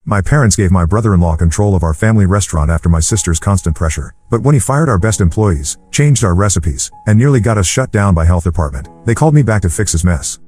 My parents gave my brother-in-law control of our family restaurant after my sister's constant pressure, but when he fired our best employees, changed our recipes, and nearly got us shut down by health department, they called me back to fix his mess.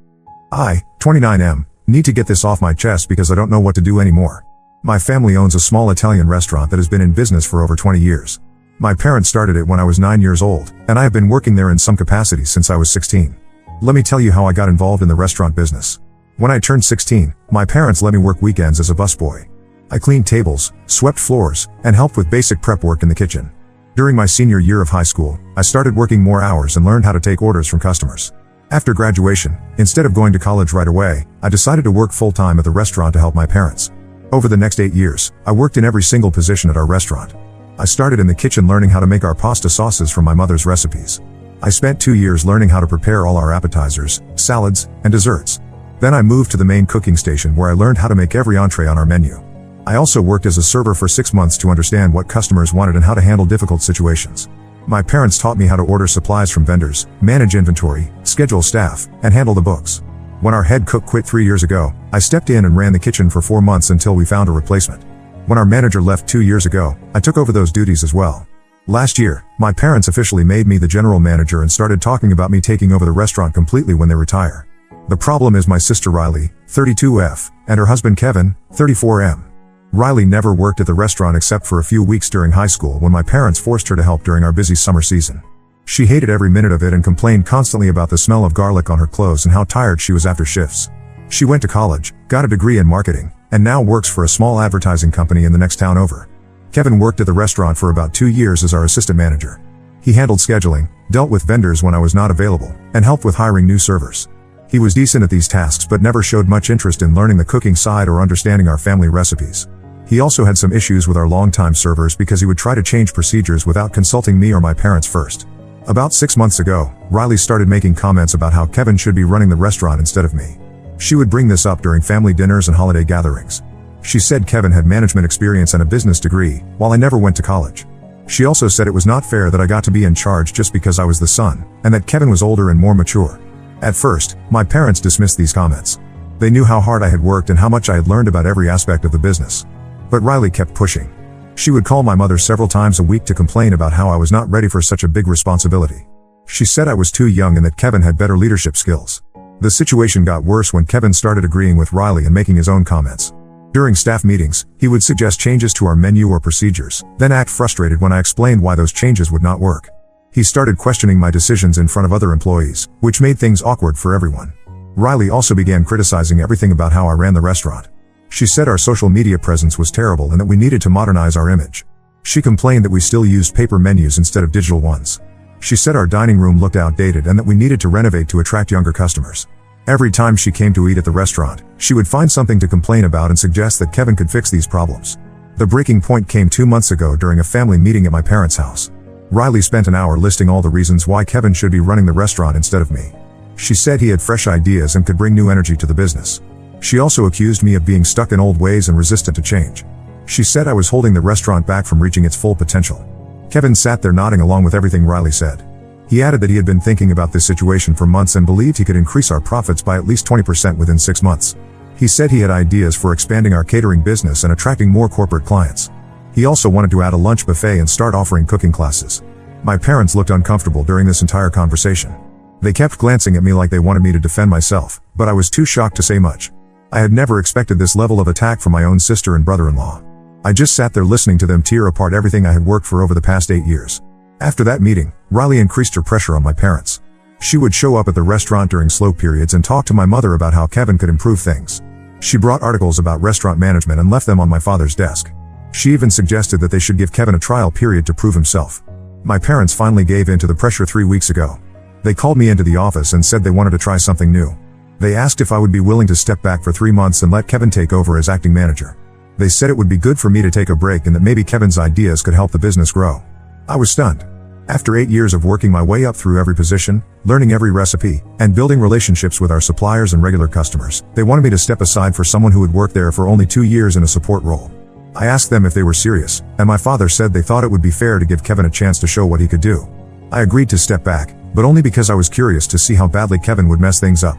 I, 29M, need to get this off my chest because I don't know what to do anymore. My family owns a small Italian restaurant that has been in business for over 20 years. My parents started it when I was 9 years old, and I have been working there in some capacity since I was 16. Let me tell you how I got involved in the restaurant business. When I turned 16, my parents let me work weekends as a busboy. I cleaned tables, swept floors, and helped with basic prep work in the kitchen. During my senior year of high school, I started working more hours and learned how to take orders from customers. After graduation, instead of going to college right away, I decided to work full-time at the restaurant to help my parents. Over the next 8 years, I worked in every single position at our restaurant. I started in the kitchen learning how to make our pasta sauces from my mother's recipes. I spent 2 years learning how to prepare all our appetizers, salads, and desserts. Then I moved to the main cooking station where I learned how to make every entree on our menu. I also worked as a server for 6 months to understand what customers wanted and how to handle difficult situations. My parents taught me how to order supplies from vendors, manage inventory, schedule staff, and handle the books. When our head cook quit 3 years ago, I stepped in and ran the kitchen for 4 months until we found a replacement. When our manager left 2 years ago, I took over those duties as well. Last year, my parents officially made me the general manager and started talking about me taking over the restaurant completely when they retire. The problem is my sister Riley, 32F, and her husband Kevin, 34M. Riley never worked at the restaurant except for a few weeks during high school when my parents forced her to help during our busy summer season. She hated every minute of it and complained constantly about the smell of garlic on her clothes and how tired she was after shifts. She went to college, got a degree in marketing, and now works for a small advertising company in the next town over. Kevin worked at the restaurant for about 2 years as our assistant manager. He handled scheduling, dealt with vendors when I was not available, and helped with hiring new servers. He was decent at these tasks but never showed much interest in learning the cooking side or understanding our family recipes. He also had some issues with our longtime servers because he would try to change procedures without consulting me or my parents first. About 6 months ago, Riley started making comments about how Kevin should be running the restaurant instead of me. She would bring this up during family dinners and holiday gatherings. She said Kevin had management experience and a business degree, while I never went to college. She also said it was not fair that I got to be in charge just because I was the son, and that Kevin was older and more mature. At first, my parents dismissed these comments. They knew how hard I had worked and how much I had learned about every aspect of the business. But Riley kept pushing. She would call my mother several times a week to complain about how I was not ready for such a big responsibility. She said I was too young and that Kevin had better leadership skills. The situation got worse when Kevin started agreeing with Riley and making his own comments. During staff meetings, he would suggest changes to our menu or procedures, then act frustrated when I explained why those changes would not work. He started questioning my decisions in front of other employees, which made things awkward for everyone. Riley also began criticizing everything about how I ran the restaurant. She said our social media presence was terrible and that we needed to modernize our image. She complained that we still used paper menus instead of digital ones. She said our dining room looked outdated and that we needed to renovate to attract younger customers. Every time she came to eat at the restaurant, she would find something to complain about and suggest that Kevin could fix these problems. The breaking point came 2 months ago during a family meeting at my parents' house. Riley spent an hour listing all the reasons why Kevin should be running the restaurant instead of me. She said he had fresh ideas and could bring new energy to the business. She also accused me of being stuck in old ways and resistant to change. She said I was holding the restaurant back from reaching its full potential. Kevin sat there nodding along with everything Riley said. He added that he had been thinking about this situation for months and believed he could increase our profits by at least 20% within 6 months. He said he had ideas for expanding our catering business and attracting more corporate clients. He also wanted to add a lunch buffet and start offering cooking classes. My parents looked uncomfortable during this entire conversation. They kept glancing at me like they wanted me to defend myself, but I was too shocked to say much. I had never expected this level of attack from my own sister and brother-in-law. I just sat there listening to them tear apart everything I had worked for over the past 8 years. After that meeting, Riley increased her pressure on my parents. She would show up at the restaurant during slow periods and talk to my mother about how Kevin could improve things. She brought articles about restaurant management and left them on my father's desk. She even suggested that they should give Kevin a trial period to prove himself. My parents finally gave in to the pressure 3 weeks ago. They called me into the office and said they wanted to try something new. They asked if I would be willing to step back for 3 months and let Kevin take over as acting manager. They said it would be good for me to take a break and that maybe Kevin's ideas could help the business grow. I was stunned. After 8 years of working my way up through every position, learning every recipe, and building relationships with our suppliers and regular customers, they wanted me to step aside for someone who would work there for only 2 years in a support role. I asked them if they were serious, and my father said they thought it would be fair to give Kevin a chance to show what he could do. I agreed to step back, but only because I was curious to see how badly Kevin would mess things up.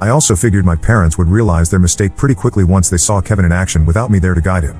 I also figured my parents would realize their mistake pretty quickly once they saw Kevin in action without me there to guide him.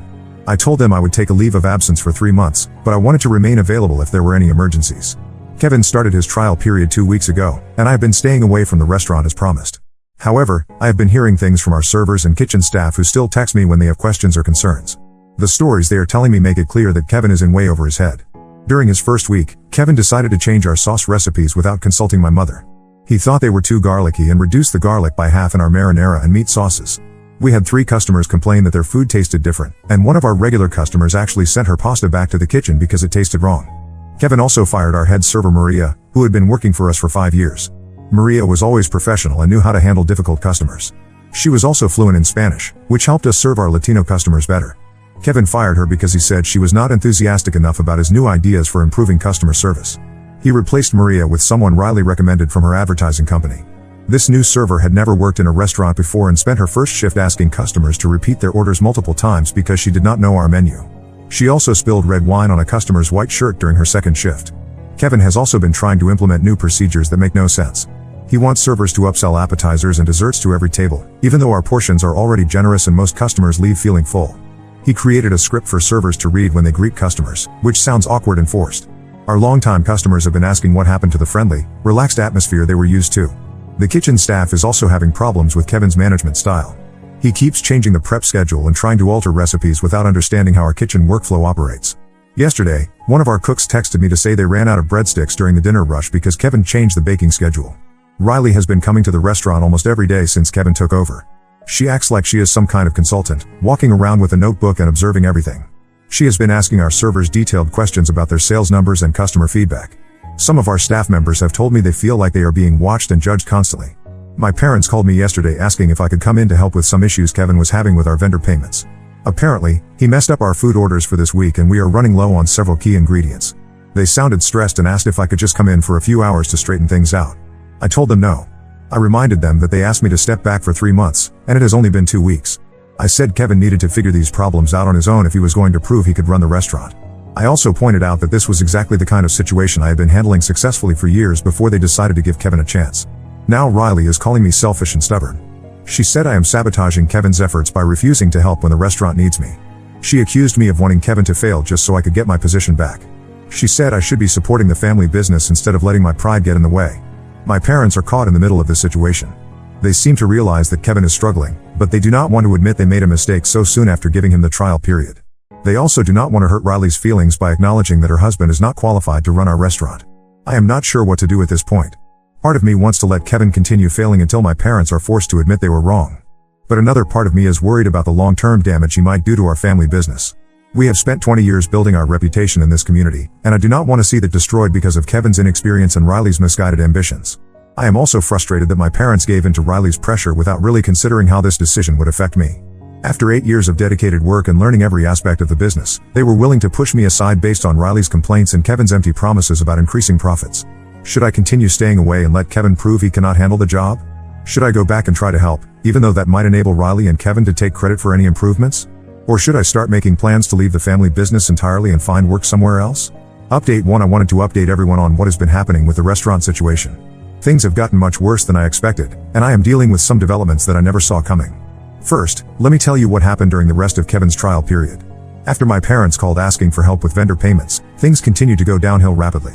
I told them I would take a leave of absence for 3 months, but I wanted to remain available if there were any emergencies. Kevin started his trial period 2 weeks ago, and I have been staying away from the restaurant as promised. However, I have been hearing things from our servers and kitchen staff who still text me when they have questions or concerns. The stories they are telling me make it clear that Kevin is in way over his head. During his first week, Kevin decided to change our sauce recipes without consulting my mother. He thought they were too garlicky and reduced the garlic by half in our marinara and meat sauces. We had 3 customers complain that their food tasted different, and one of our regular customers actually sent her pasta back to the kitchen because it tasted wrong. Kevin also fired our head server Maria, who had been working for us for 5 years. Maria was always professional and knew how to handle difficult customers. She was also fluent in Spanish, which helped us serve our Latino customers better. Kevin fired her because he said she was not enthusiastic enough about his new ideas for improving customer service. He replaced Maria with someone Riley recommended from her advertising company. This new server had never worked in a restaurant before and spent her first shift asking customers to repeat their orders multiple times because she did not know our menu. She also spilled red wine on a customer's white shirt during her second shift. Kevin has also been trying to implement new procedures that make no sense. He wants servers to upsell appetizers and desserts to every table, even though our portions are already generous and most customers leave feeling full. He created a script for servers to read when they greet customers, which sounds awkward and forced. Our longtime customers have been asking what happened to the friendly, relaxed atmosphere they were used to. The kitchen staff is also having problems with Kevin's management style. He keeps changing the prep schedule and trying to alter recipes without understanding how our kitchen workflow operates. Yesterday, one of our cooks texted me to say they ran out of breadsticks during the dinner rush because Kevin changed the baking schedule. Riley has been coming to the restaurant almost every day since Kevin took over. She acts like she is some kind of consultant, walking around with a notebook and observing everything. She has been asking our servers detailed questions about their sales numbers and customer feedback. Some of our staff members have told me they feel like they are being watched and judged constantly. My parents called me yesterday asking if I could come in to help with some issues Kevin was having with our vendor payments. Apparently, he messed up our food orders for this week and we are running low on several key ingredients. They sounded stressed and asked if I could just come in for a few hours to straighten things out. I told them no. I reminded them that they asked me to step back for 3 months, and it has only been 2 weeks. I said Kevin needed to figure these problems out on his own if he was going to prove he could run the restaurant. I also pointed out that this was exactly the kind of situation I had been handling successfully for years before they decided to give Kevin a chance. Now Riley is calling me selfish and stubborn. She said I am sabotaging Kevin's efforts by refusing to help when the restaurant needs me. She accused me of wanting Kevin to fail just so I could get my position back. She said I should be supporting the family business instead of letting my pride get in the way. My parents are caught in the middle of this situation. They seem to realize that Kevin is struggling, but they do not want to admit they made a mistake so soon after giving him the trial period. They also do not want to hurt Riley's feelings by acknowledging that her husband is not qualified to run our restaurant. I am not sure what to do at this point. Part of me wants to let Kevin continue failing until my parents are forced to admit they were wrong. But another part of me is worried about the long-term damage he might do to our family business. We have spent 20 years building our reputation in this community, and I do not want to see that destroyed because of Kevin's inexperience and Riley's misguided ambitions. I am also frustrated that my parents gave in to Riley's pressure without really considering how this decision would affect me. After 8 years of dedicated work and learning every aspect of the business, they were willing to push me aside based on Riley's complaints and Kevin's empty promises about increasing profits. Should I continue staying away and let Kevin prove he cannot handle the job? Should I go back and try to help, even though that might enable Riley and Kevin to take credit for any improvements? Or should I start making plans to leave the family business entirely and find work somewhere else? Update 1: I wanted to update everyone on what has been happening with the restaurant situation. Things have gotten much worse than I expected, and I am dealing with some developments that I never saw coming. First, let me tell you what happened during the rest of Kevin's trial period. After my parents called asking for help with vendor payments, things continued to go downhill rapidly.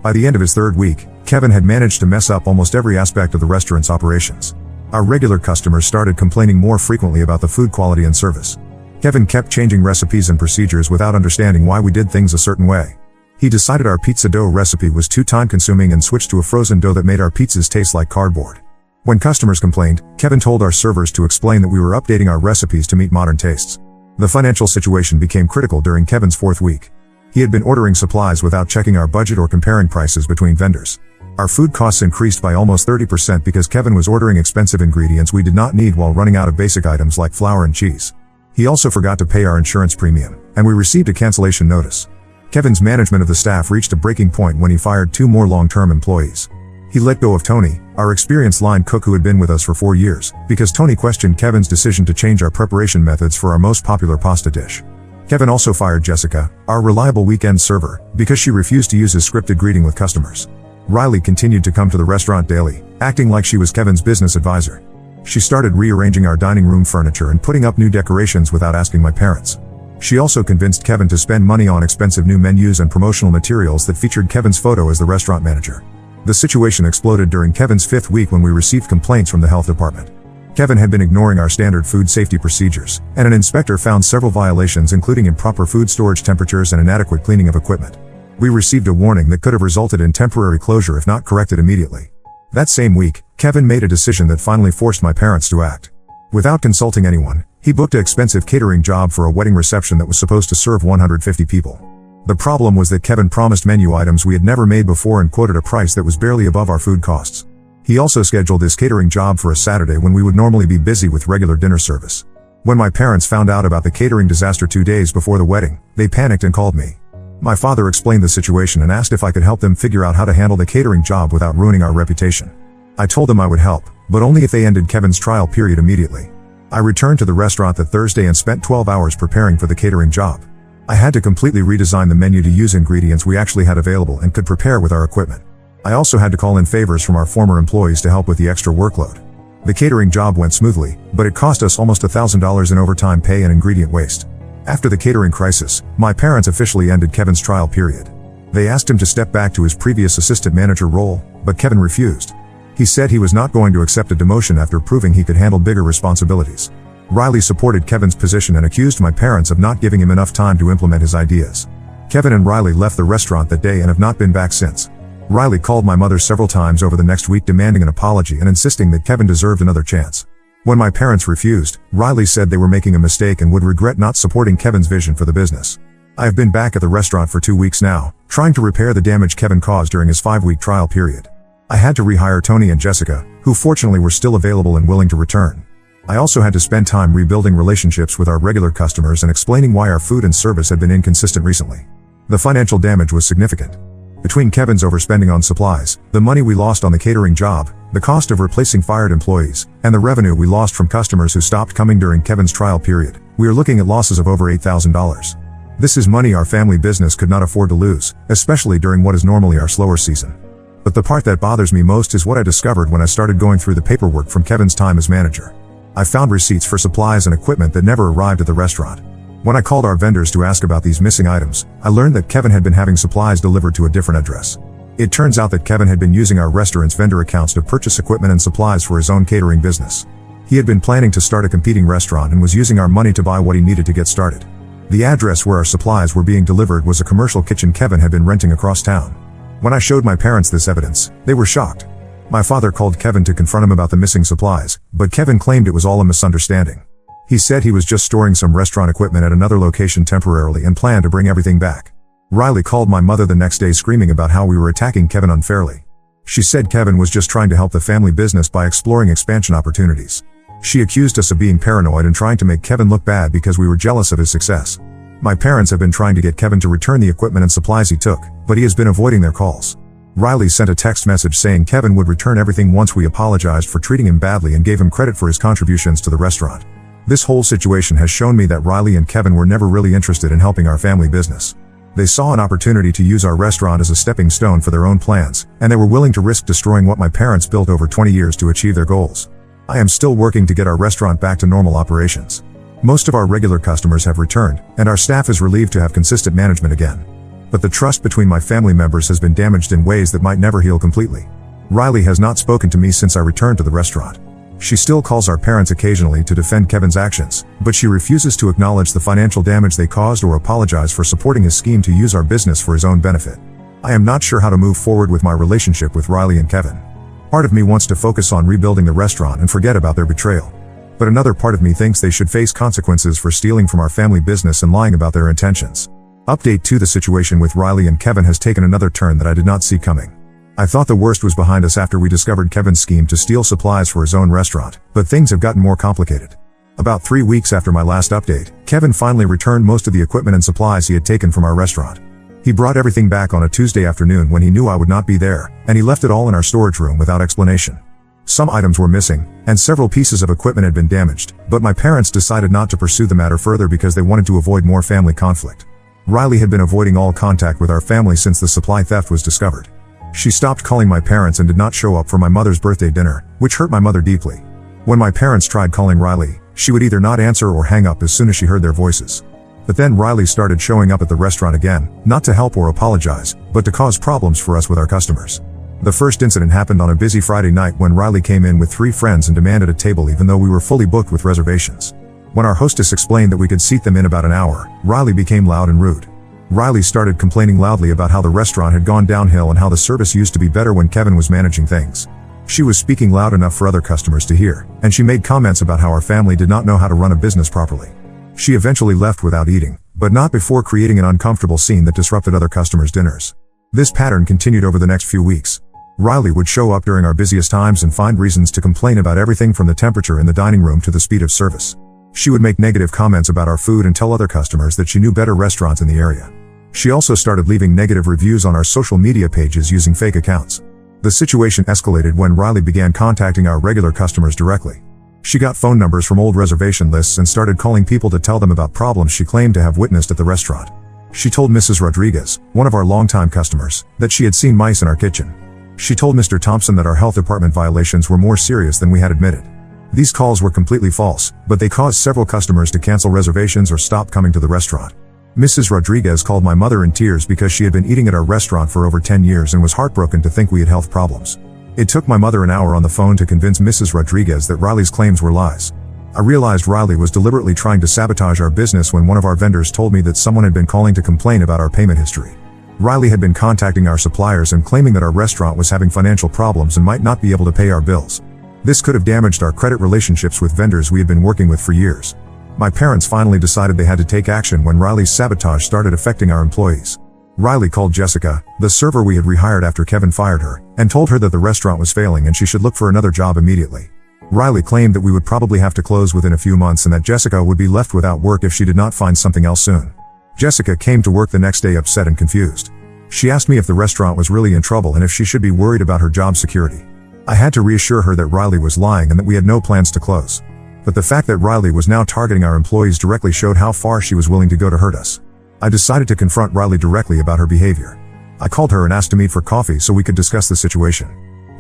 By the end of his 3rd week, Kevin had managed to mess up almost every aspect of the restaurant's operations. Our regular customers started complaining more frequently about the food quality and service. Kevin kept changing recipes and procedures without understanding why we did things a certain way. He decided our pizza dough recipe was too time-consuming and switched to a frozen dough that made our pizzas taste like cardboard. When customers complained, Kevin told our servers to explain that we were updating our recipes to meet modern tastes. The financial situation became critical during Kevin's 4th week. He had been ordering supplies without checking our budget or comparing prices between vendors. Our food costs increased by almost 30% because Kevin was ordering expensive ingredients we did not need while running out of basic items like flour and cheese. He also forgot to pay our insurance premium, and we received a cancellation notice. Kevin's management of the staff reached a breaking point when he fired 2 more long-term employees. He let go of Tony, our experienced line cook who had been with us for 4 years, because Tony questioned Kevin's decision to change our preparation methods for our most popular pasta dish. Kevin also fired Jessica, our reliable weekend server, because she refused to use his scripted greeting with customers. Riley continued to come to the restaurant daily, acting like she was Kevin's business advisor. She started rearranging our dining room furniture and putting up new decorations without asking my parents. She also convinced Kevin to spend money on expensive new menus and promotional materials that featured Kevin's photo as the restaurant manager. The situation exploded during Kevin's 5th week when we received complaints from the health department. Kevin had been ignoring our standard food safety procedures, and an inspector found several violations including improper food storage temperatures and inadequate cleaning of equipment. We received a warning that could have resulted in temporary closure if not corrected immediately. That same week, Kevin made a decision that finally forced my parents to act. Without consulting anyone, he booked an expensive catering job for a wedding reception that was supposed to serve 150 people. The problem was that Kevin promised menu items we had never made before and quoted a price that was barely above our food costs. He also scheduled this catering job for a Saturday when we would normally be busy with regular dinner service. When my parents found out about the catering disaster 2 days before the wedding, they panicked and called me. My father explained the situation and asked if I could help them figure out how to handle the catering job without ruining our reputation. I told them I would help, but only if they ended Kevin's trial period immediately. I returned to the restaurant that Thursday and spent 12 hours preparing for the catering job. I had to completely redesign the menu to use ingredients we actually had available and could prepare with our equipment. I also had to call in favors from our former employees to help with the extra workload. The catering job went smoothly, but it cost us almost $1,000 in overtime pay and ingredient waste. After the catering crisis, my parents officially ended Kevin's trial period. They asked him to step back to his previous assistant manager role, but Kevin refused. He said he was not going to accept a demotion after proving he could handle bigger responsibilities. Riley supported Kevin's position and accused my parents of not giving him enough time to implement his ideas. Kevin and Riley left the restaurant that day and have not been back since. Riley called my mother several times over the next week demanding an apology and insisting that Kevin deserved another chance. When my parents refused, Riley said they were making a mistake and would regret not supporting Kevin's vision for the business. I have been back at the restaurant for 2 weeks now, trying to repair the damage Kevin caused during his 5-week trial period. I had to rehire Tony and Jessica, who fortunately were still available and willing to return. I also had to spend time rebuilding relationships with our regular customers and explaining why our food and service had been inconsistent recently. The financial damage was significant. Between Kevin's overspending on supplies, the money we lost on the catering job, the cost of replacing fired employees, and the revenue we lost from customers who stopped coming during Kevin's trial period, we are looking at losses of over $8,000. This is money our family business could not afford to lose, especially during what is normally our slower season. But the part that bothers me most is what I discovered when I started going through the paperwork from Kevin's time as manager. I found receipts for supplies and equipment that never arrived at the restaurant. When I called our vendors to ask about these missing items, I learned that Kevin had been having supplies delivered to a different address. It turns out that Kevin had been using our restaurant's vendor accounts to purchase equipment and supplies for his own catering business. He had been planning to start a competing restaurant and was using our money to buy what he needed to get started. The address where our supplies were being delivered was a commercial kitchen Kevin had been renting across town. When I showed my parents this evidence, they were shocked. My father called Kevin to confront him about the missing supplies, but Kevin claimed it was all a misunderstanding. He said he was just storing some restaurant equipment at another location temporarily and planned to bring everything back. Riley called my mother the next day screaming about how we were attacking Kevin unfairly. She said Kevin was just trying to help the family business by exploring expansion opportunities. She accused us of being paranoid and trying to make Kevin look bad because we were jealous of his success. My parents have been trying to get Kevin to return the equipment and supplies he took, but he has been avoiding their calls. Riley sent a text message saying Kevin would return everything once we apologized for treating him badly and gave him credit for his contributions to the restaurant. This whole situation has shown me that Riley and Kevin were never really interested in helping our family business. They saw an opportunity to use our restaurant as a stepping stone for their own plans, and they were willing to risk destroying what my parents built over 20 years to achieve their goals. I am still working to get our restaurant back to normal operations. Most of our regular customers have returned, and our staff is relieved to have consistent management again. But the trust between my family members has been damaged in ways that might never heal completely. Riley has not spoken to me since I returned to the restaurant. She still calls our parents occasionally to defend Kevin's actions, but she refuses to acknowledge the financial damage they caused or apologize for supporting his scheme to use our business for his own benefit. I am not sure how to move forward with my relationship with Riley and Kevin. Part of me wants to focus on rebuilding the restaurant and forget about their betrayal. But another part of me thinks they should face consequences for stealing from our family business and lying about their intentions. Update 2: The situation with Riley and Kevin has taken another turn that I did not see coming. I thought the worst was behind us after we discovered Kevin's scheme to steal supplies for his own restaurant, but things have gotten more complicated. About 3 weeks after my last update, Kevin finally returned most of the equipment and supplies he had taken from our restaurant. He brought everything back on a Tuesday afternoon when he knew I would not be there, and he left it all in our storage room without explanation. Some items were missing, and several pieces of equipment had been damaged, but my parents decided not to pursue the matter further because they wanted to avoid more family conflict. Riley had been avoiding all contact with our family since the supply theft was discovered. She stopped calling my parents and did not show up for my mother's birthday dinner, which hurt my mother deeply. When my parents tried calling Riley, she would either not answer or hang up as soon as she heard their voices. But then Riley started showing up at the restaurant again, not to help or apologize, but to cause problems for us with our customers. The first incident happened on a busy Friday night when Riley came in with 3 friends and demanded a table even though we were fully booked with reservations. When our hostess explained that we could seat them in about an hour, Riley became loud and rude. Riley started complaining loudly about how the restaurant had gone downhill and how the service used to be better when Kevin was managing things. She was speaking loud enough for other customers to hear, and she made comments about how our family did not know how to run a business properly. She eventually left without eating, but not before creating an uncomfortable scene that disrupted other customers' dinners. This pattern continued over the next few weeks. Riley would show up during our busiest times and find reasons to complain about everything from the temperature in the dining room to the speed of service. She would make negative comments about our food and tell other customers that she knew better restaurants in the area. She also started leaving negative reviews on our social media pages using fake accounts. The situation escalated when Riley began contacting our regular customers directly. She got phone numbers from old reservation lists and started calling people to tell them about problems she claimed to have witnessed at the restaurant. She told Mrs. Rodriguez, one of our longtime customers, that she had seen mice in our kitchen. She told Mr. Thompson that our health department violations were more serious than we had admitted. These calls were completely false, but they caused several customers to cancel reservations or stop coming to the restaurant. Mrs. Rodriguez called my mother in tears because she had been eating at our restaurant for over 10 years and was heartbroken to think we had health problems. It took my mother an hour on the phone to convince Mrs. Rodriguez that Riley's claims were lies. I realized Riley was deliberately trying to sabotage our business when one of our vendors told me that someone had been calling to complain about our payment history. Riley had been contacting our suppliers and claiming that our restaurant was having financial problems and might not be able to pay our bills. This could have damaged our credit relationships with vendors we had been working with for years. My parents finally decided they had to take action when Riley's sabotage started affecting our employees. Riley called Jessica, the server we had rehired after Kevin fired her, and told her that the restaurant was failing and she should look for another job immediately. Riley claimed that we would probably have to close within a few months and that Jessica would be left without work if she did not find something else soon. Jessica came to work the next day upset and confused. She asked me if the restaurant was really in trouble and if she should be worried about her job security. I had to reassure her that Riley was lying and that we had no plans to close. But the fact that Riley was now targeting our employees directly showed how far she was willing to go to hurt us. I decided to confront Riley directly about her behavior. I called her and asked to meet for coffee so we could discuss the situation.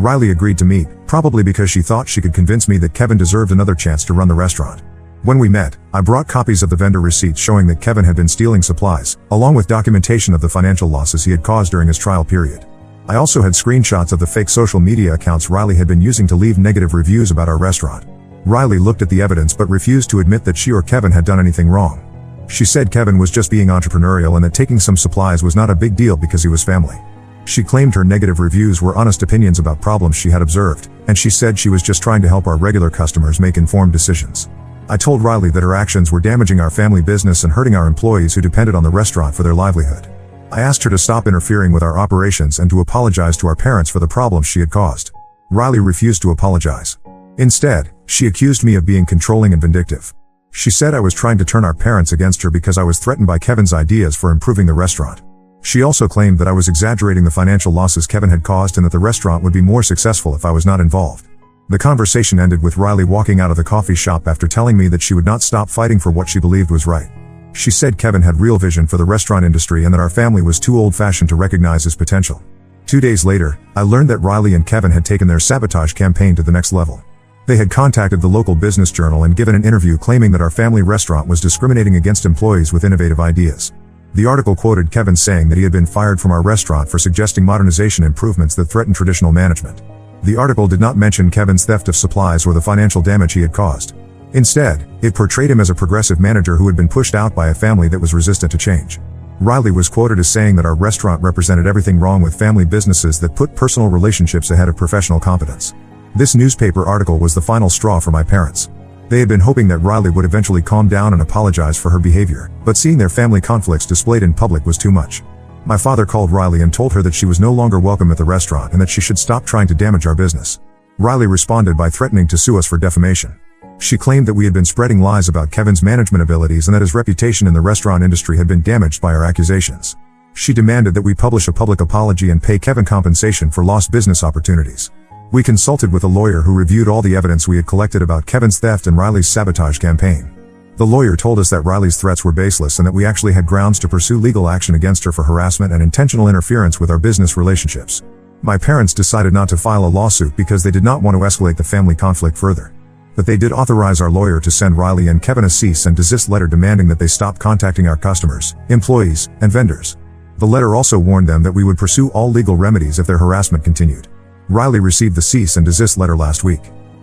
Riley agreed to meet, probably because she thought she could convince me that Kevin deserved another chance to run the restaurant. When we met, I brought copies of the vendor receipts showing that Kevin had been stealing supplies, along with documentation of the financial losses he had caused during his trial period. I also had screenshots of the fake social media accounts Riley had been using to leave negative reviews about our restaurant. Riley looked at the evidence but refused to admit that she or Kevin had done anything wrong. She said Kevin was just being entrepreneurial and that taking some supplies was not a big deal because he was family. She claimed her negative reviews were honest opinions about problems she had observed, and she said she was just trying to help our regular customers make informed decisions. I told Riley that her actions were damaging our family business and hurting our employees who depended on the restaurant for their livelihood. I asked her to stop interfering with our operations and to apologize to our parents for the problems she had caused. Riley refused to apologize. Instead, she accused me of being controlling and vindictive. She said I was trying to turn our parents against her because I was threatened by Kevin's ideas for improving the restaurant. She also claimed that I was exaggerating the financial losses Kevin had caused and that the restaurant would be more successful if I was not involved. The conversation ended with Riley walking out of the coffee shop after telling me that she would not stop fighting for what she believed was right. She said Kevin had real vision for the restaurant industry and that our family was too old-fashioned to recognize his potential. 2 days later, I learned that Riley and Kevin had taken their sabotage campaign to the next level. They had contacted the local business journal and given an interview claiming that our family restaurant was discriminating against employees with innovative ideas. The article quoted Kevin saying that he had been fired from our restaurant for suggesting modernization improvements that threatened traditional management. The article did not mention Kevin's theft of supplies or the financial damage he had caused. Instead, it portrayed him as a progressive manager who had been pushed out by a family that was resistant to change. Riley was quoted as saying that our restaurant represented everything wrong with family businesses that put personal relationships ahead of professional competence. This newspaper article was the final straw for my parents. They had been hoping that Riley would eventually calm down and apologize for her behavior, but seeing their family conflicts displayed in public was too much. My father called Riley and told her that she was no longer welcome at the restaurant and that she should stop trying to damage our business. Riley responded by threatening to sue us for defamation. She claimed that we had been spreading lies about Kevin's management abilities and that his reputation in the restaurant industry had been damaged by our accusations. She demanded that we publish a public apology and pay Kevin compensation for lost business opportunities. We consulted with a lawyer who reviewed all the evidence we had collected about Kevin's theft and Riley's sabotage campaign. The lawyer told us that Riley's threats were baseless and that we actually had grounds to pursue legal action against her for harassment and intentional interference with our business relationships. My parents decided not to file a lawsuit because they did not want to escalate the family conflict further. but they did authorize our lawyer to send Riley and Kevin a cease and desist letter demanding that they stop contacting our customers, employees, and vendors. The letter also warned them that we would pursue all legal remedies if their harassment continued. Riley received the cease and desist letter last week.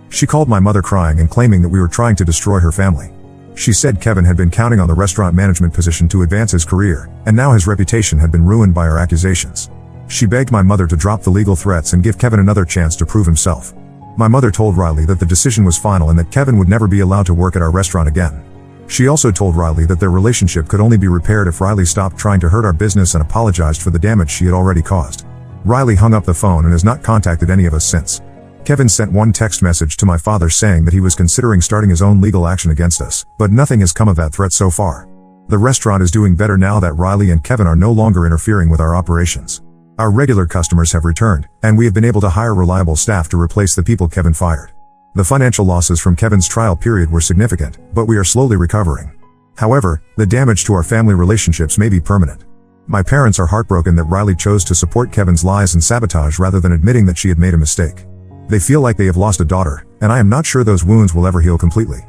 She called my mother crying and claiming that we were trying to destroy her family. She said Kevin had been counting on the restaurant management position to advance his career, and now his reputation had been ruined by our accusations. She begged my mother to drop the legal threats and give Kevin another chance to prove himself. My mother told Riley that the decision was final and that Kevin would never be allowed to work at our restaurant again. She also told Riley that their relationship could only be repaired if Riley stopped trying to hurt our business and apologized for the damage she had already caused. Riley hung up the phone and has not contacted any of us since. Kevin sent one text message to my father saying that he was considering starting his own legal action against us, but nothing has come of that threat so far. The restaurant is doing better now that Riley and Kevin are no longer interfering with our operations. Our regular customers have returned, and we have been able to hire reliable staff to replace the people Kevin fired. The financial losses from Kevin's trial period were significant, but we are slowly recovering. However, the damage to our family relationships may be permanent. My parents are heartbroken that Riley chose to support Kevin's lies and sabotage rather than admitting that she had made a mistake. They feel like they have lost a daughter, and I am not sure those wounds will ever heal completely.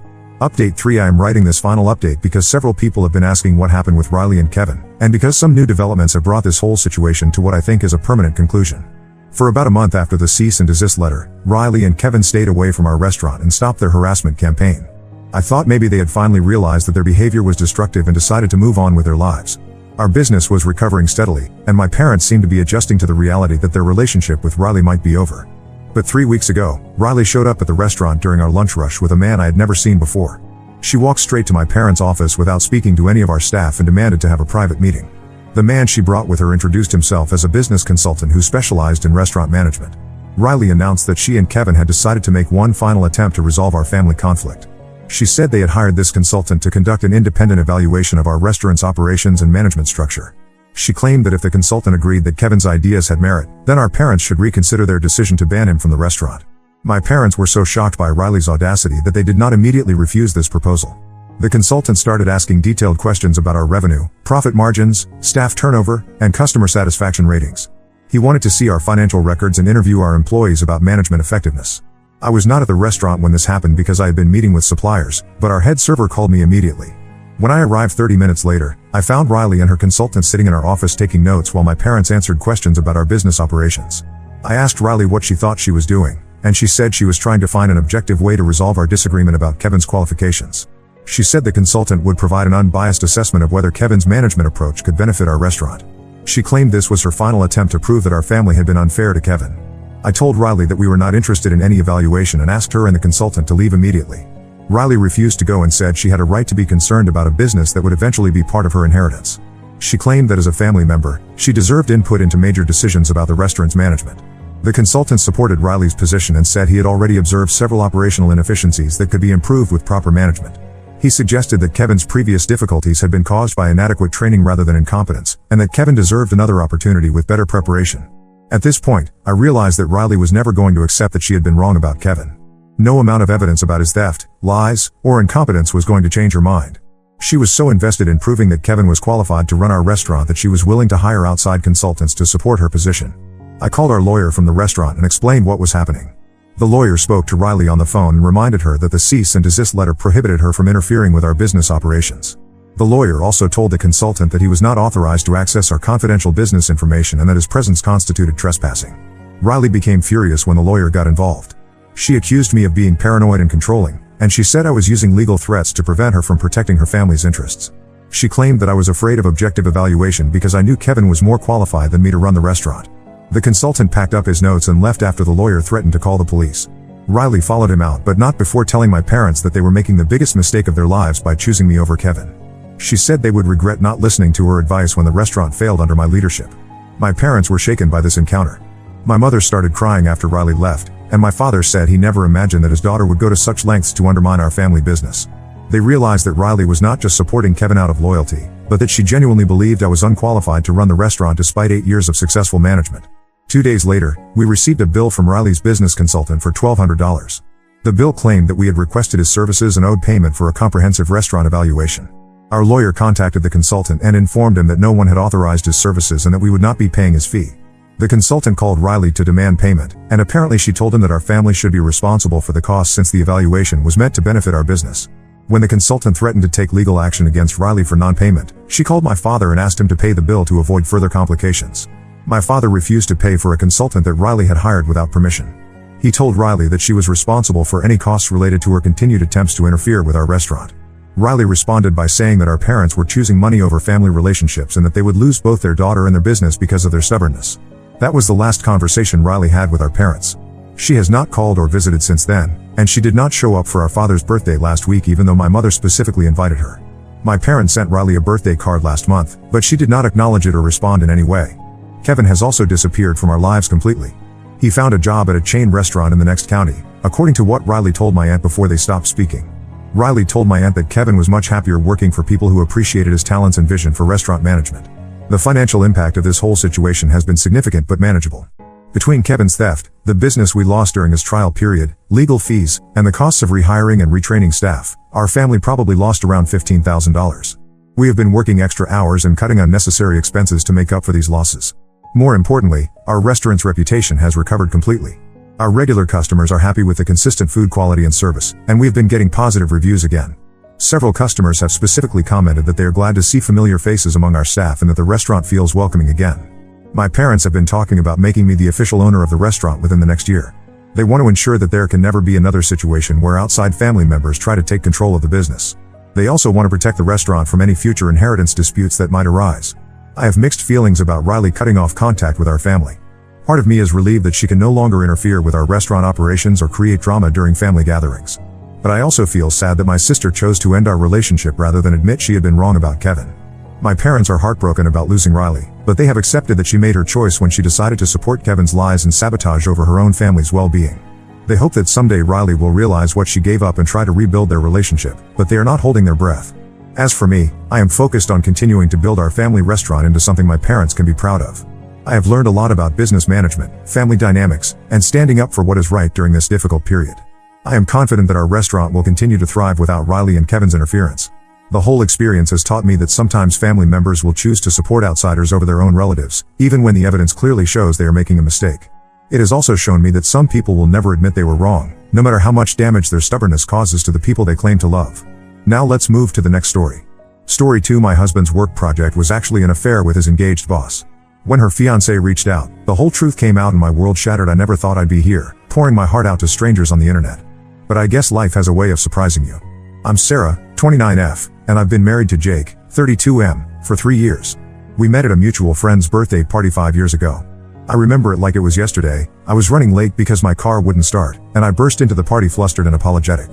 Update 3: I am writing this final update because several people have been asking what happened with Riley and Kevin, and because some new developments have brought this whole situation to what I think is a permanent conclusion. For about a month after the cease and desist letter, Riley and Kevin stayed away from our restaurant and stopped their harassment campaign. I thought maybe they had finally realized that their behavior was destructive and decided to move on with their lives. Our business was recovering steadily, and my parents seemed to be adjusting to the reality that their relationship with Riley might be over. But 3 weeks ago, Riley showed up at the restaurant during our lunch rush with a man I had never seen before. She walked straight to my parents' office without speaking to any of our staff and demanded to have a private meeting. The man she brought with her introduced himself as a business consultant who specialized in restaurant management. Riley announced that she and Kevin had decided to make one final attempt to resolve our family conflict. She said they had hired this consultant to conduct an independent evaluation of our restaurant's operations and management structure. She claimed that if the consultant agreed that Kevin's ideas had merit, then our parents should reconsider their decision to ban him from the restaurant. My parents were so shocked by Riley's audacity that they did not immediately refuse this proposal. The consultant started asking detailed questions about our revenue, profit margins, staff turnover, and customer satisfaction ratings. He wanted to see our financial records and interview our employees about management effectiveness. I was not at the restaurant when this happened because I had been meeting with suppliers, but our head server called me immediately. When I arrived 30 minutes later, I found Riley and her consultant sitting in our office taking notes while my parents answered questions about our business operations. I asked Riley what she thought she was doing, and she said she was trying to find an objective way to resolve our disagreement about Kevin's qualifications. She said the consultant would provide an unbiased assessment of whether Kevin's management approach could benefit our restaurant. She claimed this was her final attempt to prove that our family had been unfair to Kevin. I told Riley that we were not interested in any evaluation and asked her and the consultant to leave immediately. Riley refused to go and said she had a right to be concerned about a business that would eventually be part of her inheritance. She claimed that as a family member, she deserved input into major decisions about the restaurant's management. The consultant supported Riley's position and said he had already observed several operational inefficiencies that could be improved with proper management. He suggested that Kevin's previous difficulties had been caused by inadequate training rather than incompetence, and that Kevin deserved another opportunity with better preparation. At this point, I realized that Riley was never going to accept that she had been wrong about Kevin. No amount of evidence about his theft, lies, or incompetence was going to change her mind. She was so invested in proving that Kevin was qualified to run our restaurant that she was willing to hire outside consultants to support her position. I called our lawyer from the restaurant and explained what was happening. The lawyer spoke to Riley on the phone and reminded her that the cease and desist letter prohibited her from interfering with our business operations. The lawyer also told the consultant that he was not authorized to access our confidential business information and that his presence constituted trespassing. Riley became furious when the lawyer got involved. She accused me of being paranoid and controlling, and she said I was using legal threats to prevent her from protecting her family's interests. She claimed that I was afraid of objective evaluation because I knew Kevin was more qualified than me to run the restaurant. The consultant packed up his notes and left after the lawyer threatened to call the police. Riley followed him out, but not before telling my parents that they were making the biggest mistake of their lives by choosing me over Kevin. She said they would regret not listening to her advice when the restaurant failed under my leadership. My parents were shaken by this encounter. My mother started crying after Riley left, and my father said he never imagined that his daughter would go to such lengths to undermine our family business. They realized that Riley was not just supporting Kevin out of loyalty, but that she genuinely believed I was unqualified to run the restaurant despite 8 years of successful management. 2 days later, we received a bill from Riley's business consultant for $1,200. The bill claimed that we had requested his services and owed payment for a comprehensive restaurant evaluation. Our lawyer contacted the consultant and informed him that no one had authorized his services and that we would not be paying his fee. The consultant called Riley to demand payment, and apparently she told him that our family should be responsible for the cost since the evaluation was meant to benefit our business. When the consultant threatened to take legal action against Riley for non-payment, she called my father and asked him to pay the bill to avoid further complications. My father refused to pay for a consultant that Riley had hired without permission. He told Riley that she was responsible for any costs related to her continued attempts to interfere with our restaurant. Riley responded by saying that our parents were choosing money over family relationships and that they would lose both their daughter and their business because of their stubbornness. That was the last conversation Riley had with our parents. She has not called or visited since then, and she did not show up for our father's birthday last week even though my mother specifically invited her. My parents sent Riley a birthday card last month, but she did not acknowledge it or respond in any way. Kevin has also disappeared from our lives completely. He found a job at a chain restaurant in the next county, according to what Riley told my aunt before they stopped speaking. Riley told my aunt that Kevin was much happier working for people who appreciated his talents and vision for restaurant management. The financial impact of this whole situation has been significant but manageable. Between Kevin's theft, the business we lost during his trial period, legal fees, and the costs of rehiring and retraining staff, our family probably lost around $15,000. We have been working extra hours and cutting unnecessary expenses to make up for these losses. More importantly, our restaurant's reputation has recovered completely. Our regular customers are happy with the consistent food quality and service, and we have been getting positive reviews again. Several customers have specifically commented that they are glad to see familiar faces among our staff and that the restaurant feels welcoming again. My parents have been talking about making me the official owner of the restaurant within the next year. They want to ensure that there can never be another situation where outside family members try to take control of the business. They also want to protect the restaurant from any future inheritance disputes that might arise. I have mixed feelings about Riley cutting off contact with our family. Part of me is relieved that she can no longer interfere with our restaurant operations or create drama during family gatherings. But I also feel sad that my sister chose to end our relationship rather than admit she had been wrong about Kevin. My parents are heartbroken about losing Riley, but they have accepted that she made her choice when she decided to support Kevin's lies and sabotage over her own family's well-being. They hope that someday Riley will realize what she gave up and try to rebuild their relationship, but they are not holding their breath. As for me, I am focused on continuing to build our family restaurant into something my parents can be proud of. I have learned a lot about business management, family dynamics, and standing up for what is right during this difficult period. I am confident that our restaurant will continue to thrive without Riley and Kevin's interference. The whole experience has taught me that sometimes family members will choose to support outsiders over their own relatives, even when the evidence clearly shows they are making a mistake. It has also shown me that some people will never admit they were wrong, no matter how much damage their stubbornness causes to the people they claim to love. Now let's move to the next story. Story 2. My husband's work project was actually an affair with his engaged boss. When her fiancé reached out, the whole truth came out and my world shattered. I never thought I'd be here, pouring my heart out to strangers on the internet. But I guess life has a way of surprising you. I'm Sarah, 29F, and I've been married to Jake, 32M, for 3 years. We met at a mutual friend's birthday party 5 years ago. I remember it like it was yesterday. I was running late because my car wouldn't start, and I burst into the party flustered and apologetic.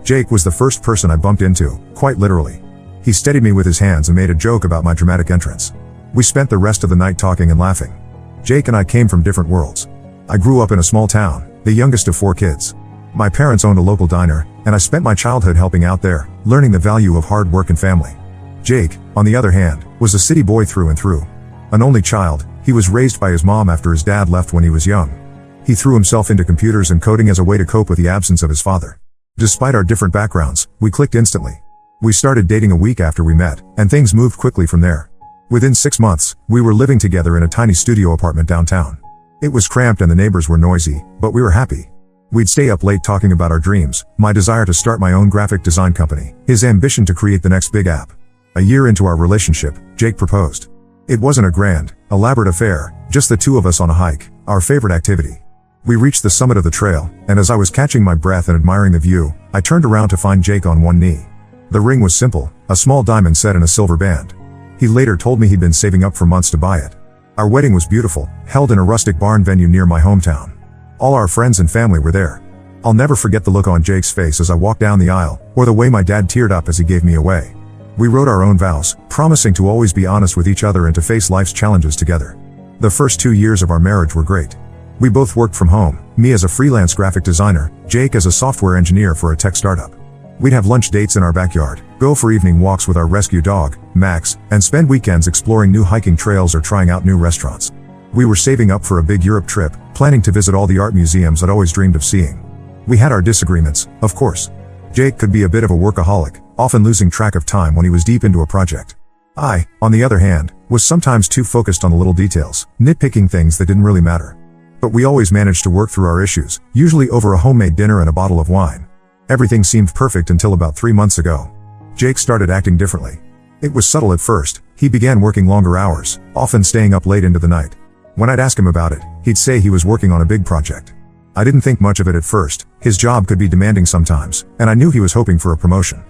Jake was the first person I bumped into, quite literally. He steadied me with his hands and made a joke about my dramatic entrance. We spent the rest of the night talking and laughing. Jake and I came from different worlds. I grew up in a small town, the youngest of 4 kids. My parents owned a local diner, and I spent my childhood helping out there, learning the value of hard work and family. Jake, on the other hand, was a city boy through and through. An only child, he was raised by his mom after his dad left when he was young. He threw himself into computers and coding as a way to cope with the absence of his father. Despite our different backgrounds, we clicked instantly. We started dating a week after we met, and things moved quickly from there. Within 6 months, we were living together in a tiny studio apartment downtown. It was cramped and the neighbors were noisy, but we were happy. We'd stay up late talking about our dreams, my desire to start my own graphic design company, his ambition to create the next big app. A year into our relationship, Jake proposed. It wasn't a grand, elaborate affair, just the two of us on a hike, our favorite activity. We reached the summit of the trail, and as I was catching my breath and admiring the view, I turned around to find Jake on one knee. The ring was simple, a small diamond set in a silver band. He later told me he'd been saving up for months to buy it. Our wedding was beautiful, held in a rustic barn venue near my hometown. All our friends and family were there. I'll never forget the look on Jake's face as I walked down the aisle, or the way my dad teared up as he gave me away. We wrote our own vows, promising to always be honest with each other and to face life's challenges together. The first 2 years of our marriage were great. We both worked from home, me as a freelance graphic designer, Jake as a software engineer for a tech startup. We'd have lunch dates in our backyard, go for evening walks with our rescue dog, Max, and spend weekends exploring new hiking trails or trying out new restaurants. We were saving up for a big Europe trip, planning to visit all the art museums I'd always dreamed of seeing. We had our disagreements, of course. Jake could be a bit of a workaholic, often losing track of time when he was deep into a project. I, on the other hand, Was sometimes too focused on the little details, nitpicking things that didn't really matter. But we always managed to work through our issues, usually over a homemade dinner and a bottle of wine. Everything seemed perfect until about 3 months ago. Jake started acting differently. It was subtle at first. He began working longer hours, often staying up late into the night. When I'd ask him about it, he'd say he was working on a big project. I didn't think much of it at first. His job could be demanding sometimes, and I knew he was hoping for a promotion.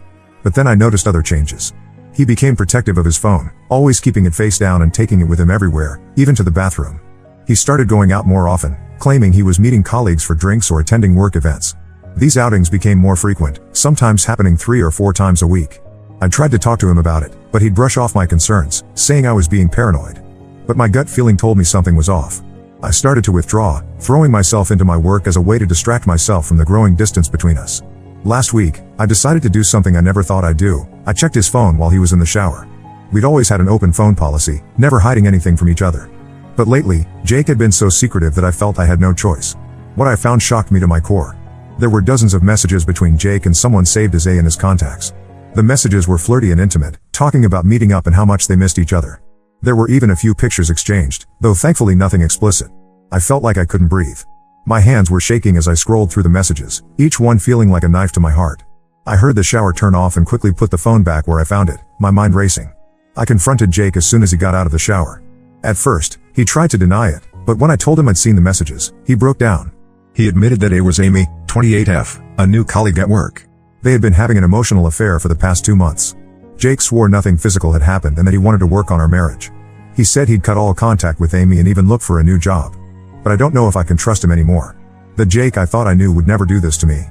But then I noticed other changes. He became protective of his phone, always keeping it face down and taking it with him everywhere, even to the bathroom. He started going out more often, claiming he was meeting colleagues for drinks or attending work events. These outings became more frequent, sometimes happening 3 or 4 times a week. I tried to talk to him about it, but he'd brush off my concerns, saying I was being paranoid. But my gut feeling told me something was off. I started to withdraw, throwing myself into my work as a way to distract myself from the growing distance between us. Last week, I decided to do something I never thought I'd do. I checked his phone while he was in the shower. We'd always had an open phone policy, never hiding anything from each other. But lately, Jake had been so secretive that I felt I had no choice. What I found shocked me to my core. There were dozens of messages between Jake and someone saved as A in his contacts. The messages were flirty and intimate, talking about meeting up and how much they missed each other. There were even a few pictures exchanged, though thankfully nothing explicit. I felt like I couldn't breathe. My hands were shaking as I scrolled through the messages, each one feeling like a knife to my heart. I heard the shower turn off and quickly put the phone back where I found it, my mind racing. I confronted Jake as soon as he got out of the shower. At first, he tried to deny it, but when I told him I'd seen the messages, he broke down. He admitted that it was Amy, 28F, a new colleague at work. They had been having an emotional affair for the past 2 months. Jake swore nothing physical had happened and that he wanted to work on our marriage. He said he'd cut all contact with Amy and even look for a new job. But I don't know if I can trust him anymore. The Jake I thought I knew would never do this to me.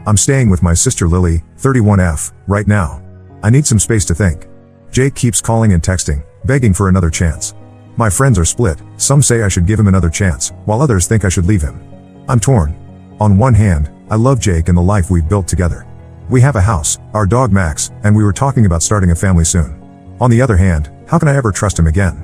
I'm staying with my sister Lily, 31F, right now. I need some space to think. Jake keeps calling and texting, begging for another chance. My friends are split. Some say I should give him another chance, while others think I should leave him. I'm torn. On one hand, I love Jake and the life we've built together. We have a house, our dog Max, and we were talking about starting a family soon. On the other hand, how can I ever trust him again?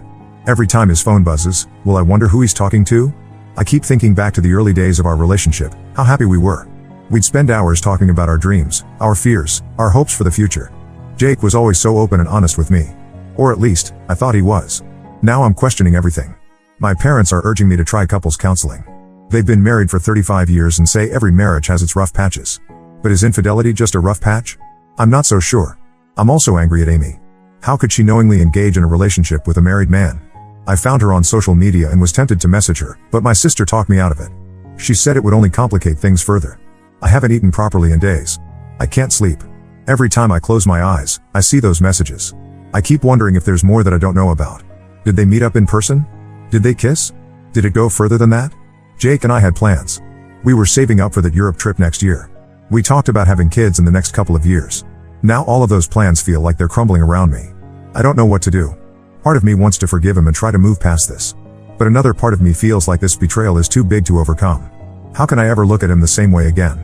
Every time his phone buzzes, will I wonder who he's talking to? I keep thinking back to the early days of our relationship, how happy we were. We'd spend hours talking about our dreams, our fears, our hopes for the future. Jake was always so open and honest with me. Or at least, I thought he was. Now I'm questioning everything. My parents are urging me to try couples counseling. They've been married for 35 years and say every marriage has its rough patches. But is infidelity just a rough patch? I'm not so sure. I'm also angry at Amy. How could she knowingly engage in a relationship with a married man? I found her on social media and was tempted to message her, but my sister talked me out of it. She said it would only complicate things further. I haven't eaten properly in days. I can't sleep. Every time I close my eyes, I see those messages. I keep wondering if there's more that I don't know about. Did they meet up in person? Did they kiss? Did it go further than that? Jake and I had plans. We were saving up for that Europe trip next year. We talked about having kids in the next couple of years. Now all of those plans feel like they're crumbling around me. I don't know what to do. Part of me wants to forgive him and try to move past this. But another part of me feels like this betrayal is too big to overcome. How can I ever look at him the same way again?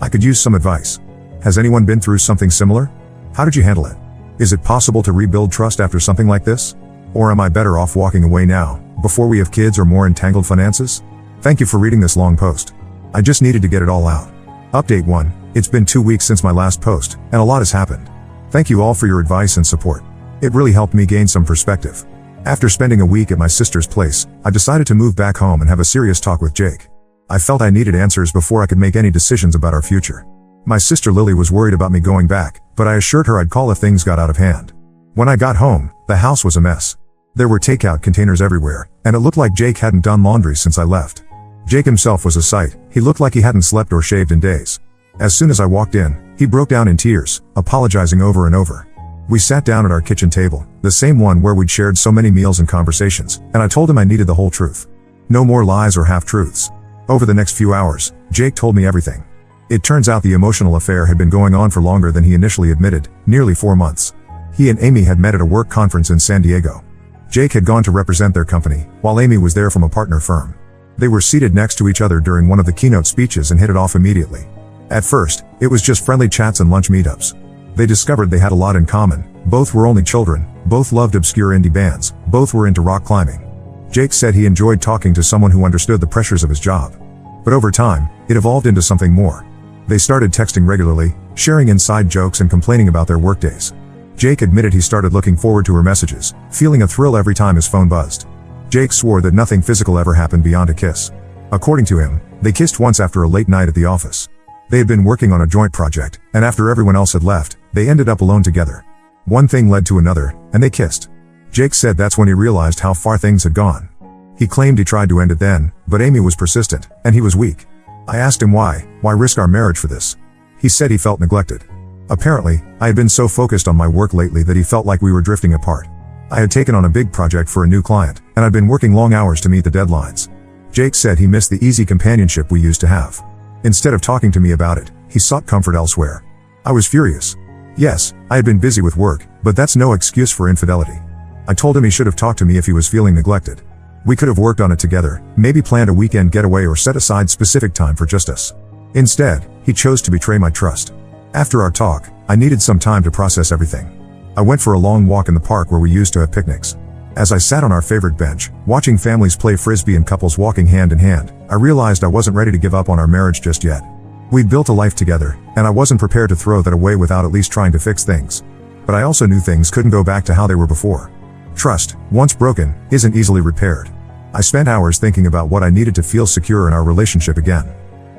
I could use some advice. Has anyone been through something similar? How did you handle it? Is it possible to rebuild trust after something like this? Or am I better off walking away now, before we have kids or more entangled finances? Thank you for reading this long post. I just needed to get it all out. Update 1. It's been 2 weeks since my last post, and a lot has happened. Thank you all for your advice and support. It really helped me gain some perspective. After spending a week at my sister's place, I decided to move back home and have a serious talk with Jake. I felt I needed answers before I could make any decisions about our future. My sister Lily was worried about me going back, but I assured her I'd call if things got out of hand. When I got home, the house was a mess. There were takeout containers everywhere, and it looked like Jake hadn't done laundry since I left. Jake himself was a sight. He looked like he hadn't slept or shaved in days. As soon as I walked in, he broke down in tears, apologizing over and over. We sat down at our kitchen table, the same one where we'd shared so many meals and conversations, and I told him I needed the whole truth. No more lies or half-truths. Over the next few hours, Jake told me everything. It turns out the emotional affair had been going on for longer than he initially admitted, nearly 4 months. He and Amy had met at a work conference in San Diego. Jake had gone to represent their company, while Amy was there from a partner firm. They were seated next to each other during one of the keynote speeches and hit it off immediately. At first, it was just friendly chats and lunch meetups. They discovered they had a lot in common. Both were only children, both loved obscure indie bands, both were into rock climbing. Jake said he enjoyed talking to someone who understood the pressures of his job. But over time, it evolved into something more. They started texting regularly, sharing inside jokes and complaining about their workdays. Jake admitted he started looking forward to her messages, feeling a thrill every time his phone buzzed. Jake swore that nothing physical ever happened beyond a kiss. According to him, they kissed once after a late night at the office. They had been working on a joint project, and after everyone else had left, they ended up alone together. One thing led to another, and they kissed. Jake said that's when he realized how far things had gone. He claimed he tried to end it then, but Amy was persistent, and he was weak. I asked him why risk our marriage for this? He said he felt neglected. Apparently, I had been so focused on my work lately that he felt like we were drifting apart. I had taken on a big project for a new client, and I'd been working long hours to meet the deadlines. Jake said he missed the easy companionship we used to have. Instead of talking to me about it, he sought comfort elsewhere. I was furious. Yes, I had been busy with work, but that's no excuse for infidelity. I told him he should have talked to me if he was feeling neglected. We could have worked on it together, maybe planned a weekend getaway or set aside specific time for just us. Instead, he chose to betray my trust. After our talk, I needed some time to process everything. I went for a long walk in the park where we used to have picnics. As I sat on our favorite bench, watching families play frisbee and couples walking hand in hand, I realized I wasn't ready to give up on our marriage just yet. We'd built a life together, and I wasn't prepared to throw that away without at least trying to fix things. But I also knew things couldn't go back to how they were before. Trust, once broken, isn't easily repaired. I spent hours thinking about what I needed to feel secure in our relationship again.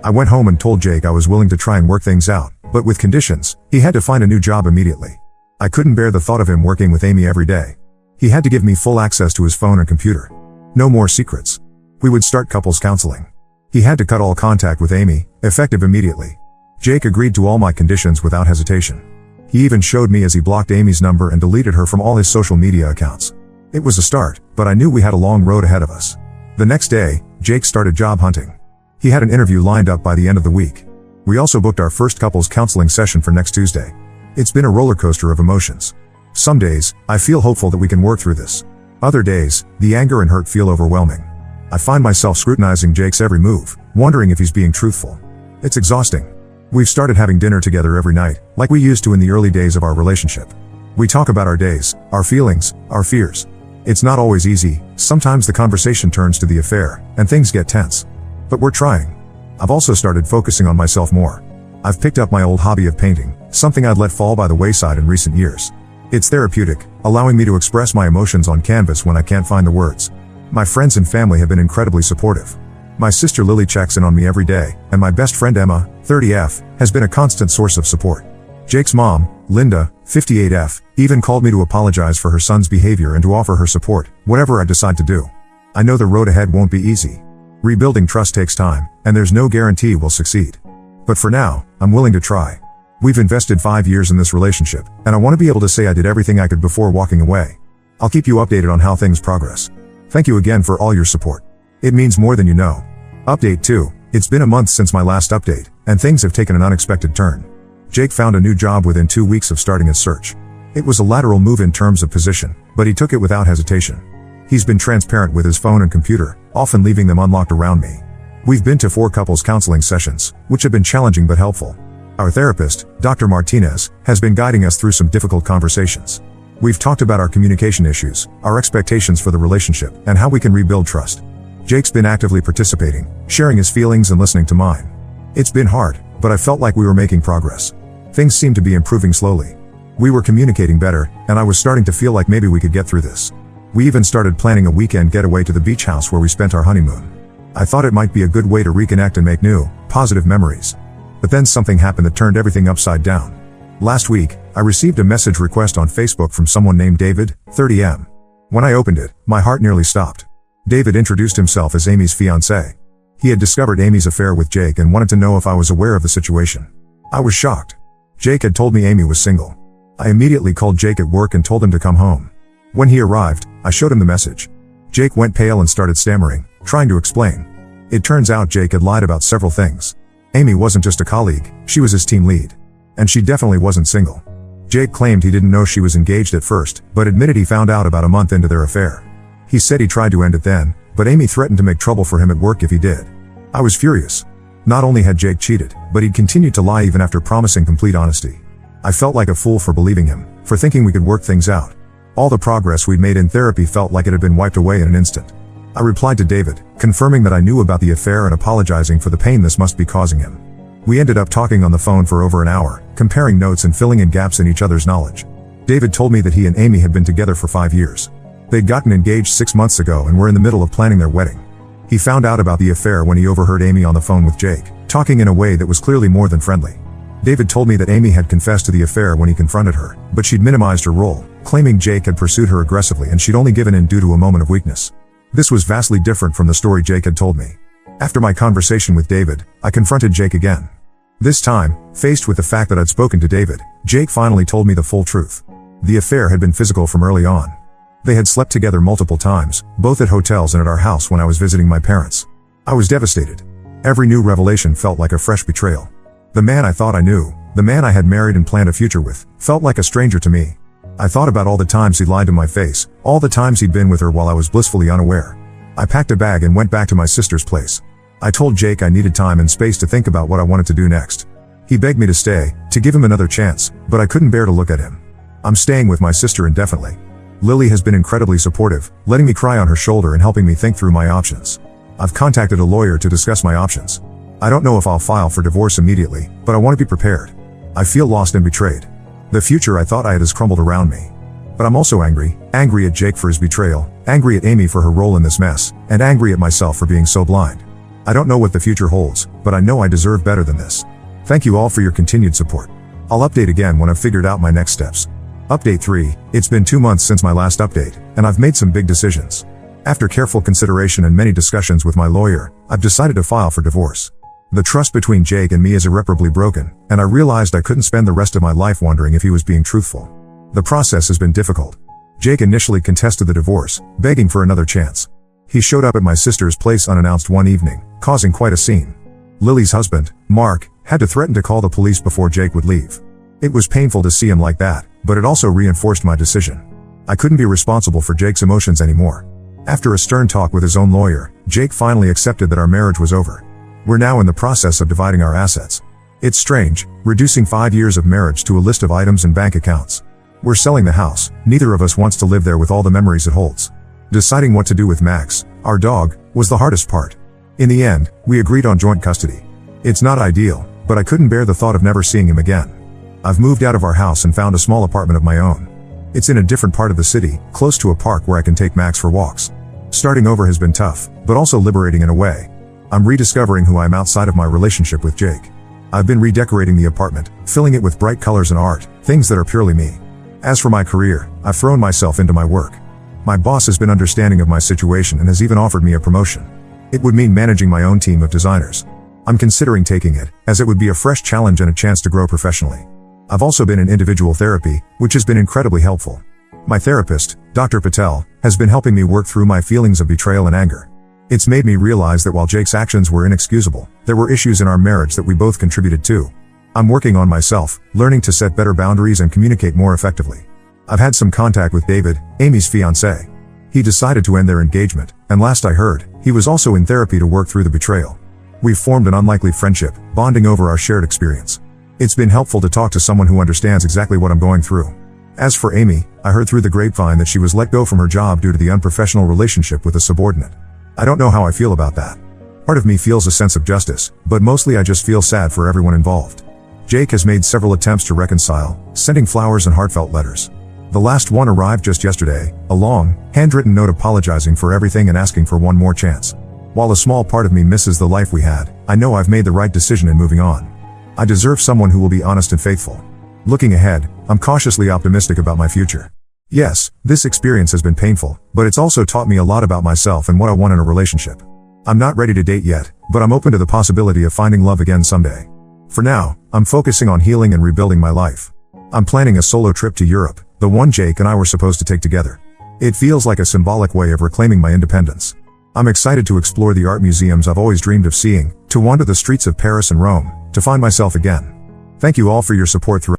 I went home and told Jake I was willing to try and work things out, but with conditions. He had to find a new job immediately. I couldn't bear the thought of him working with Amy every day. He had to give me full access to his phone and computer. No more secrets. We would start couples counseling. He had to cut all contact with Amy, effective immediately. Jake agreed to all my conditions without hesitation. He even showed me as he blocked Amy's number and deleted her from all his social media accounts. It was a start, but I knew we had a long road ahead of us. The next day, Jake started job hunting. He had an interview lined up by the end of the week. We also booked our first couples counseling session for next Tuesday. It's been a roller coaster of emotions. Some days, I feel hopeful that we can work through this. Other days, the anger and hurt feel overwhelming. I find myself scrutinizing Jake's every move, wondering if he's being truthful. It's exhausting. We've started having dinner together every night, like we used to in the early days of our relationship. We talk about our days, our feelings, our fears. It's not always easy. Sometimes the conversation turns to the affair, and things get tense. But we're trying. I've also started focusing on myself more. I've picked up my old hobby of painting, something I'd let fall by the wayside in recent years. It's therapeutic, allowing me to express my emotions on canvas when I can't find the words. My friends and family have been incredibly supportive. My sister Lily checks in on me every day, and my best friend Emma, 30F, has been a constant source of support. Jake's mom, Linda, 58F, even called me to apologize for her son's behavior and to offer her support, whatever I decide to do. I know the road ahead won't be easy. Rebuilding trust takes time, and there's no guarantee we'll succeed. But for now, I'm willing to try. We've invested 5 years in this relationship, and I want to be able to say I did everything I could before walking away. I'll keep you updated on how things progress. Thank you again for all your support. It means more than you know. Update 2. It's been a month since my last update, and things have taken an unexpected turn. Jake found a new job within 2 weeks of starting his search. It was a lateral move in terms of position, but he took it without hesitation. He's been transparent with his phone and computer, often leaving them unlocked around me. We've been to 4 couples counseling sessions, which have been challenging but helpful. Our therapist, Dr. Martinez, has been guiding us through some difficult conversations. We've talked about our communication issues, our expectations for the relationship, and how we can rebuild trust. Jake's been actively participating, sharing his feelings and listening to mine. It's been hard, but I felt like we were making progress. Things seemed to be improving slowly. We were communicating better, and I was starting to feel like maybe we could get through this. We even started planning a weekend getaway to the beach house where we spent our honeymoon. I thought it might be a good way to reconnect and make new, positive memories. But then something happened that turned everything upside down. Last week, I received a message request on Facebook from someone named David, 30M. When I opened it, my heart nearly stopped. David introduced himself as Amy's fiancé. He had discovered Amy's affair with Jake and wanted to know if I was aware of the situation. I was shocked. Jake had told me Amy was single. I immediately called Jake at work and told him to come home. When he arrived, I showed him the message. Jake went pale and started stammering, trying to explain. It turns out Jake had lied about several things. Amy wasn't just a colleague, she was his team lead. And she definitely wasn't single. Jake claimed he didn't know she was engaged at first, but admitted he found out about a month into their affair. He said he tried to end it then, but Amy threatened to make trouble for him at work if he did. I was furious. Not only had Jake cheated, but he'd continued to lie even after promising complete honesty. I felt like a fool for believing him, for thinking we could work things out. All the progress we'd made in therapy felt like it had been wiped away in an instant. I replied to David, confirming that I knew about the affair and apologizing for the pain this must be causing him. We ended up talking on the phone for over an hour, comparing notes and filling in gaps in each other's knowledge. David told me that he and Amy had been together for 5 years. They'd gotten engaged 6 months ago and were in the middle of planning their wedding. He found out about the affair when he overheard Amy on the phone with Jake, talking in a way that was clearly more than friendly. David told me that Amy had confessed to the affair when he confronted her, but she'd minimized her role, claiming Jake had pursued her aggressively and she'd only given in due to a moment of weakness. This was vastly different from the story Jake had told me. After my conversation with David, I confronted Jake again. This time, faced with the fact that I'd spoken to David, Jake finally told me the full truth. The affair had been physical from early on. They had slept together multiple times, both at hotels and at our house when I was visiting my parents. I was devastated. Every new revelation felt like a fresh betrayal. The man I thought I knew, the man I had married and planned a future with, felt like a stranger to me. I thought about all the times he'd lied to my face, all the times he'd been with her while I was blissfully unaware. I packed a bag and went back to my sister's place. I told Jake I needed time and space to think about what I wanted to do next. He begged me to stay, to give him another chance, but I couldn't bear to look at him. I'm staying with my sister indefinitely. Lily has been incredibly supportive, letting me cry on her shoulder and helping me think through my options. I've contacted a lawyer to discuss my options. I don't know if I'll file for divorce immediately, but I want to be prepared. I feel lost and betrayed. The future I thought I had has crumbled around me. But I'm also angry at Jake for his betrayal, angry at Amy for her role in this mess, and angry at myself for being so blind. I don't know what the future holds, but I know I deserve better than this. Thank you all for your continued support. I'll update again when I've figured out my next steps. Update 3, it's been 2 months since my last update, and I've made some big decisions. After careful consideration and many discussions with my lawyer, I've decided to file for divorce. The trust between Jake and me is irreparably broken, and I realized I couldn't spend the rest of my life wondering if he was being truthful. The process has been difficult. Jake initially contested the divorce, begging for another chance. He showed up at my sister's place unannounced one evening, causing quite a scene. Lily's husband, Mark, had to threaten to call the police before Jake would leave. It was painful to see him like that, but it also reinforced my decision. I couldn't be responsible for Jake's emotions anymore. After a stern talk with his own lawyer, Jake finally accepted that our marriage was over. We're now in the process of dividing our assets. It's strange, reducing 5 years of marriage to a list of items and bank accounts. We're selling the house, neither of us wants to live there with all the memories it holds. Deciding what to do with Max, our dog, was the hardest part. In the end, we agreed on joint custody. It's not ideal, but I couldn't bear the thought of never seeing him again. I've moved out of our house and found a small apartment of my own. It's in a different part of the city, close to a park where I can take Max for walks. Starting over has been tough, but also liberating in a way. I'm rediscovering who I am outside of my relationship with Jake. I've been redecorating the apartment, filling it with bright colors and art, things that are purely me. As for my career, I've thrown myself into my work. My boss has been understanding of my situation and has even offered me a promotion. It would mean managing my own team of designers. I'm considering taking it, as it would be a fresh challenge and a chance to grow professionally. I've also been in individual therapy, which has been incredibly helpful. My therapist, Dr. Patel, has been helping me work through my feelings of betrayal and anger. It's made me realize that while Jake's actions were inexcusable, there were issues in our marriage that we both contributed to. I'm working on myself, learning to set better boundaries and communicate more effectively. I've had some contact with David, Amy's fiancé. He decided to end their engagement, and last I heard, he was also in therapy to work through the betrayal. We've formed an unlikely friendship, bonding over our shared experience. It's been helpful to talk to someone who understands exactly what I'm going through. As for Amy, I heard through the grapevine that she was let go from her job due to the unprofessional relationship with a subordinate. I don't know how I feel about that. Part of me feels a sense of justice, but mostly I just feel sad for everyone involved. Jake has made several attempts to reconcile, sending flowers and heartfelt letters. The last one arrived just yesterday, a long, handwritten note apologizing for everything and asking for one more chance. While a small part of me misses the life we had, I know I've made the right decision in moving on. I deserve someone who will be honest and faithful. Looking ahead, I'm cautiously optimistic about my future. Yes, this experience has been painful, but it's also taught me a lot about myself and what I want in a relationship. I'm not ready to date yet, but I'm open to the possibility of finding love again someday. For now, I'm focusing on healing and rebuilding my life. I'm planning a solo trip to Europe, the one Jake and I were supposed to take together. It feels like a symbolic way of reclaiming my independence. I'm excited to explore the art museums I've always dreamed of seeing, to wander the streets of Paris and Rome, to find myself again. Thank you all for your support throughout